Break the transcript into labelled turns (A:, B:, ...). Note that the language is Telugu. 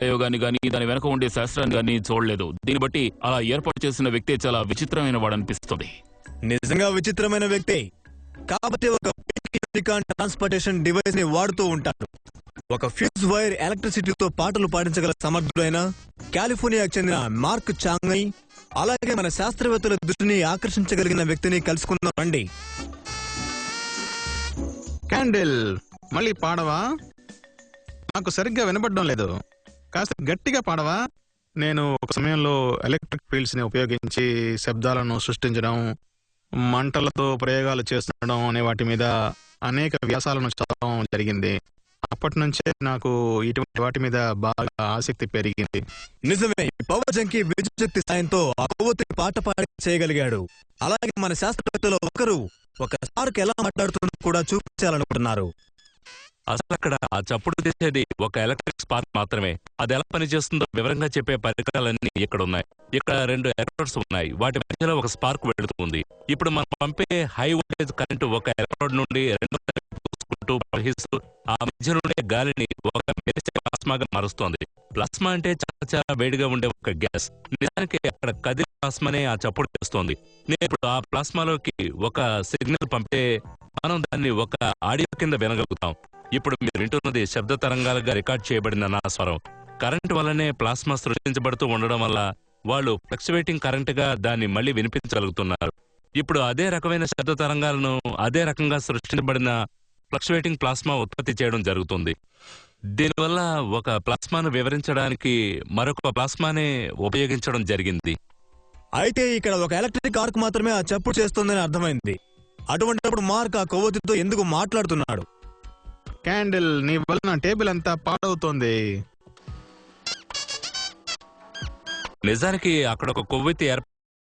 A: ప్రయోగాన్ని గానీ దాని వెనక ఉండే శాస్త్రాన్ని గానీ చూడలేదు. దీన్ని బట్టి అలా ఏర్పాటు చేసిన వ్యక్తే చాలా విచిత్రమైన వాడనిపిస్తుంది.
B: నిజంగా విచిత్రమైన వ్యక్తే. కాబట్టి ఒక ట్రాన్స్పోర్టేషన్ డివైస్ ని వాడుతూ ఉంటాడు. ఒక ఫ్యూజ్ వైర్ ఎలక్ట్రిసిటీతో పాటలు పాడించగల సమర్థుడైన కాలిఫోర్నియాకు చెందిన మార్క్ చాంగ్ని, అలాగే మన శాస్త్రవేత్తల దృష్టిని ఆకర్షించగలిగిన వ్యక్తిని కలుసుకుందాం రండి.
C: క్యాండిల్, మళ్ళీ పాడవా? నాకు సరిగ్గా వినపడడం లేదు. కాస్త గట్టిగా పాడవా? నేను ఒక సమయంలో ఎలక్ట్రిక్ ఫీల్డ్స్ ని ఉపయోగించి శబ్దాలను సృష్టించడం, మంటలతో ప్రయోగాలు చేస్తుండడం అనే వాటి మీద అనేక వ్యాసాలను చదవడం జరిగింది. అప్పటి నుంచే నాకు ఇటువంటి వాటి మీద బాగా ఆసక్తి పెరిగింది.
B: నిజమే, పవర్ జంకీ విద్యుత్ శక్తి సాయంతో ఆ కొవ్వొత్తిని పాట పాడి చేయగలిగాడు. అలాగే మన శాస్త్రవేత్తలో ఒకరు ఒక స్పార్క్ ఎలా మాట్లాడుతుందో కూడా చూపించాలనుకుంటున్నారు.
D: అసలు అక్కడ ఆ చప్పుడు చేసేది ఒక ఎలక్ట్రిక్ స్పార్క్ మాత్రమే. అది ఎలా పనిచేస్తుందో వివరంగా చెప్పే పరికరాలన్నీ ఇక్కడ ఉన్నాయి. ఇక్కడ 2 ఎలక్ట్రోడ్స్ ఉన్నాయి. వాటి మధ్యలో ఒక స్పార్క్ వెళుతుంది. ఇప్పుడు మనం పంపే హై వోల్టేజ్ కరెంటు ఒక ఎలక్ట్రోడ్ నుండి రెండో చూసుకుంటూ ప్రవహిస్తూ ఆ మధ్య నుండే గాలిని ఒక మెరిసే ప్లాస్మాగా మారుస్తోంది. ప్లాస్మా అంటే చాలా చాలా వేడిగా ఉండే ఒక గ్యాస్. నిజానికి అక్కడ కదిలే ప్లాస్మానే ఆ చప్పుడు చేస్తోంది. నేను ఇప్పుడు ఆ ప్లాస్మాలోకి ఒక సిగ్నల్ పంపితే మనం దాన్ని ఒక ఆడియో కింద వినగలుగుతాం. ఇప్పుడు మీరు వింటున్నది శబ్ద తరంగాలుగా రికార్డ్ చేయబడిన నా స్వరం. కరెంట్ వల్లనే ప్లాస్మా సృష్టించబడుతూ ఉండడం వల్ల వాళ్ళు ఫ్లక్చువేటింగ్ కరెంటుగా దాన్ని మళ్ళీ వినిపించగలుగుతున్నారు. ఇప్పుడు అదే రకమైన శబ్ద తరంగాలను అదే రకంగా సృష్టించబడిన ఫ్లక్చువేటింగ్ ప్లాస్మా ఉత్పత్తి చేయడం జరుగుతుంది. దీనివల్ల ఒక ప్లాస్మాను వివరించడానికి మరొక ప్లాస్మానే ఉపయోగించడం జరిగింది.
B: అయితే ఇక్కడ ఒక ఎలక్ట్రిక్ ఆర్క్ మాత్రమే ఆ చప్పుడు చేస్తుందని అర్థమైంది. అటువంటిప్పుడు మార్క్ ఆ కొవ్వొత్తితో ఎందుకు మాట్లాడుతున్నాడు?
C: క్యాండిల్, నీ వలన టేబుల్ అంతా పాడవుతోంది.
D: నిజానికి అక్కడ ఒక కొవ్వొత్తి